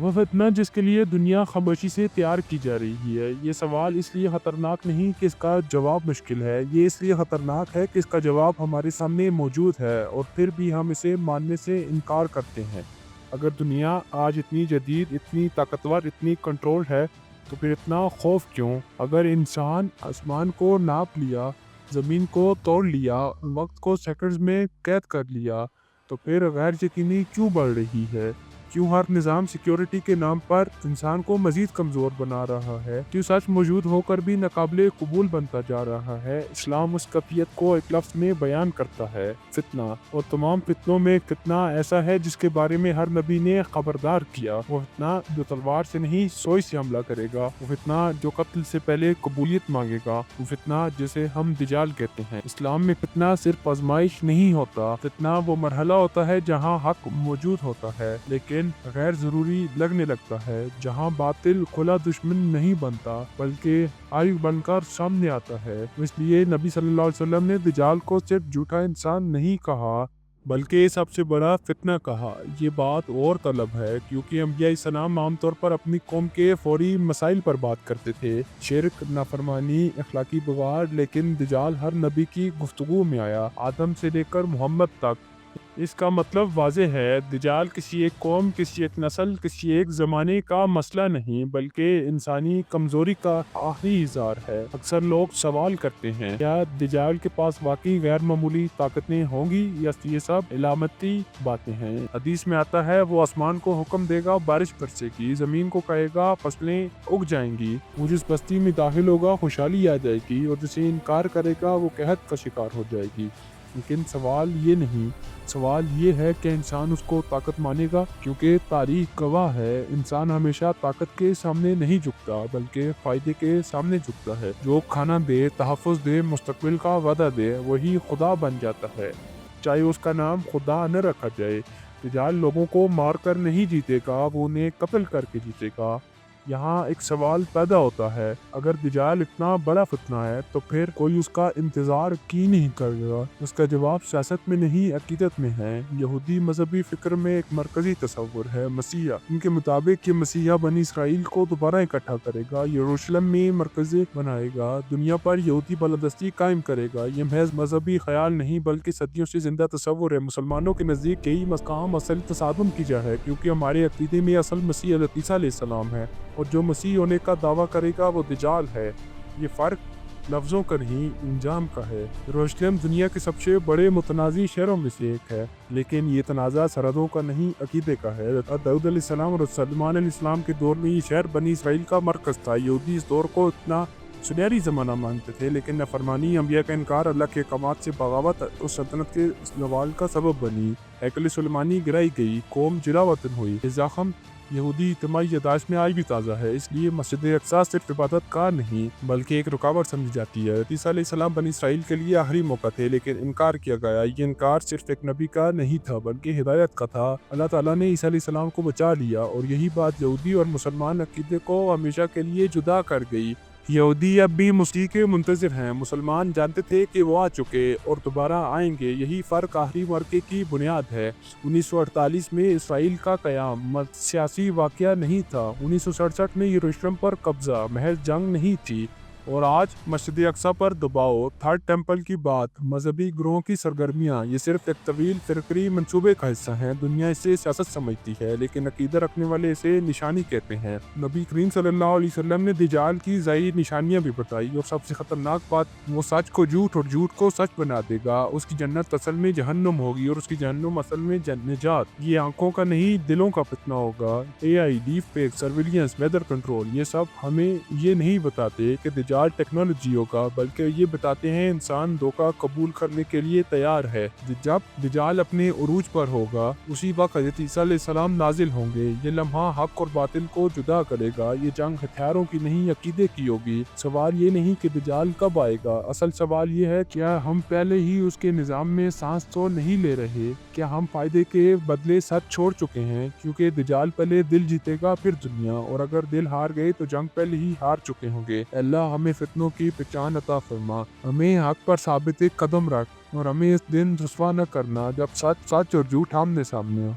وہ فتنہ جس کے لیے دنیا خاموشی سے تیار کی جا رہی ہے۔ یہ سوال اس لیے خطرناک نہیں کہ اس کا جواب مشکل ہے، یہ اس لیے خطرناک ہے کہ اس کا جواب ہمارے سامنے موجود ہے اور پھر بھی ہم اسے ماننے سے انکار کرتے ہیں۔ اگر دنیا آج اتنی جدید، اتنی طاقتور، اتنی کنٹرول ہے تو پھر اتنا خوف کیوں؟ اگر انسان آسمان کو ناپ لیا، زمین کو توڑ لیا، وقت کو سیکنڈز میں قید کر لیا، تو پھر غیر یقینی کیوں بڑھ رہی ہے؟ کیوں ہر نظام سیکیورٹی کے نام پر انسان کو مزید کمزور بنا رہا ہے؟ کیوں سچ موجود ہو کر بھی ناقابل قبول بنتا جا رہا ہے؟ اسلام اس کیفیت کو ایک لفظ میں بیان کرتا ہے: فتنہ۔ اور تمام فتنوں میں فتنہ ایسا ہے جس کے بارے میں ہر نبی نے خبردار کیا۔ وہ فتنہ جو تلوار سے نہیں سوئی سے حملہ کرے گا، وہ فتنہ جو قتل سے پہلے قبولیت مانگے گا، وہ فتنہ جسے ہم دجال کہتے ہیں۔ اسلام میں فتنہ صرف آزمائش نہیں ہوتا، فتنہ وہ مرحلہ ہوتا ہے جہاں حق موجود ہوتا ہے لیکن غیر ضروری لگنے لگتا ہے، جہاں باطل کھلا دشمن نہیں بنتا بلکہ آئی بن کر سامنے آتا ہے۔ اس لیے نبی صلی اللہ علیہ وسلم نے دجال کو صرف جھوٹا انسان نہیں کہا بلکہ سب سے بڑا فتنہ کہا۔ یہ بات اور طلب ہے کیونکہ انبیاء السلام عام طور پر اپنی قوم کے فوری مسائل پر بات کرتے تھے: شرک، نافرمانی، اخلاقی بغاڑ، لیکن دجال ہر نبی کی گفتگو میں آیا، آدم سے لے کر محمد تک۔ اس کا مطلب واضح ہے، دجال کسی ایک قوم، کسی ایک نسل، کسی ایک زمانے کا مسئلہ نہیں بلکہ انسانی کمزوری کا آخری اظہار ہے۔ اکثر لوگ سوال کرتے ہیں، کیا دجال کے پاس واقعی غیر معمولی طاقتیں ہوں گی یا یہ سب علامتی باتیں ہیں؟ حدیث میں آتا ہے، وہ آسمان کو حکم دے گا بارش برسے گی، زمین کو کہے گا فصلیں اگ جائیں گی، وہ جس بستی میں داخل ہوگا خوشحالی آ جائے گی اور جسے انکار کرے گا وہ قحط کا شکار ہو جائے گی۔ لیکن سوال یہ نہیں، سوال یہ ہے کہ انسان اس کو طاقت مانے گا، کیونکہ تاریخ گواہ ہے انسان ہمیشہ طاقت کے سامنے نہیں جھکتا بلکہ فائدے کے سامنے جھکتا ہے۔ جو کھانا دے، تحفظ دے، مستقبل کا وعدہ دے، وہی خدا بن جاتا ہے، چاہے اس کا نام خدا نہ رکھا جائے۔ دجال لوگوں کو مار کر نہیں جیتے گا، وہ انہیں قتل کر کے جیتے گا۔ یہاں ایک سوال پیدا ہوتا ہے، اگر دجال اتنا بڑا فتنہ ہے تو پھر کوئی اس کا انتظار کیوں نہیں کرے گا؟ اس کا جواب سیاست میں نہیں، عقیدت میں ہے۔ یہودی مذہبی فکر میں ایک مرکزی تصور ہے: مسیح۔ ان کے مطابق یہ مسیح بنی اسرائیل کو دوبارہ اکٹھا کرے گا، یروشلم میں مرکز بنائے گا، دنیا پر یہودی بالادستی قائم کرے گا۔ یہ محض مذہبی خیال نہیں بلکہ صدیوں سے زندہ تصور ہے۔ مسلمانوں کے نزدیک یہی مقام اصل تصادم کی جا ہے، کیونکہ ہمارے عقیدے میں اصل مسیح حضرت عیسیٰ علیہ السلام ہے اور جو مسیح ہونے کا دعویٰ کرے گا وہ دجال ہے۔ یہ فرق لفظوں کا نہیں، انجام کا ہے۔ یروشلم دنیا کے سب سے بڑے متنازع شہروں میں سے ایک ہے، لیکن یہ تنازع سرحدوں کا نہیں، عقیدے کا ہے۔ داؤد علیہ السلام اور سلیمان علیہ السلام کے دور میں یہ شہر بنی اسرائیل کا مرکز تھا۔ یہودی اس دور کو اتنا سنہری زمانہ مانتے تھے، لیکن نافرمانی، انبیاء کا انکار، اللہ کے احکامات سے بغاوت اس سلطنت کے زوال کا سبب بنی۔ ہیکل سلیمانی گرائی گئی، قوم جلا وطن ہوئی۔ یہ زخم یہودی اجتماعی یادداشت میں آج بھی تازہ ہے۔ اس لیے مسجد اقصیٰ صرف عبادت گاہ نہیں بلکہ ایک رکاوٹ سمجھی جاتی ہے۔ عیسیٰ علیہ السلام بنی اسرائیل کے لیے آخری موقع تھے، لیکن انکار کیا گیا۔ یہ انکار صرف ایک نبی کا نہیں تھا بلکہ ہدایت کا تھا۔ اللہ تعالیٰ نے عیسیٰ علیہ السلام کو بچا لیا اور یہی بات یہودی اور مسلمان عقیدے کو ہمیشہ کے لیے جدا کر گئی۔ یہودی اب بھی مسیح کے منتظر ہیں، مسلمان جانتے تھے کہ وہ آ چکے اور دوبارہ آئیں گے۔ یہی فرق آخری مرکے کی بنیاد ہے۔ 1948 میں اسرائیل کا قیام سیاسی واقعہ نہیں تھا، 1967 میں یروشلم پر قبضہ محض جنگ نہیں تھی، اور آج مسجد اقصیٰ پر دباؤ، تھرڈ ٹیمپل کی بات، مذہبی گروہوں کی سرگرمیاں، یہ صرف ایک طویل فکری منصوبے کا حصہ ہیں۔ دنیا اسے سیاست سمجھتی ہے لیکن عقیدہ رکھنے والے اسے نشانی کہتے ہیں۔ نبی کریم صلی اللہ علیہ وسلم نے دجال کی ظاہری نشانیاں بھی بتائی، اور سب سے خطرناک بات، وہ سچ کو جھوٹ اور جھوٹ کو سچ بنا دے گا۔ اس کی جنت اصل میں جہنم ہوگی اور اس کی جہنم اصل میں نجات۔ یہ آنکھوں کا نہیں، دلوں کا فتنہ ہوگا۔ A I, deep fake, surveillance, weather control, یہ سب ہمیں یہ نہیں بتاتے کہ دجال ٹیکنالوجی ہوگا، بلکہ یہ بتاتے ہیں انسان دھوکہ قبول کرنے کے لیے تیار ہے۔ جب دجال اپنے عروج پر ہوگا، اسی وقت حضرت عیسیٰ علیہ السلام نازل ہوں گے۔ یہ لمحہ حق اور باطل کو جدا کرے گا۔ یہ جنگ ہتھیاروں کی نہیں، عقیدے کی ہوگی۔ سوال یہ نہیں کہ دجال کب آئے گا، اصل سوال یہ ہے، کیا ہم پہلے ہی اس کے نظام میں سانس تو نہیں لے رہے؟ کیا ہم فائدے کے بدلے سچ چھوڑ چکے ہیں؟ کیونکہ دجال پہلے دل جیتے گا پھر دنیا، اور اگر دل ہار گئے تو جنگ پہلے ہی ہار چکے ہوں گے۔ اللہ ہمیں فتنوں کی پہچان عطا فرما، ہمیں حق پر ثابت قدم رکھ، اور ہمیں اس دن رسوا نہ کرنا جب سچ اور جھوٹ آمنے سامنے ہو۔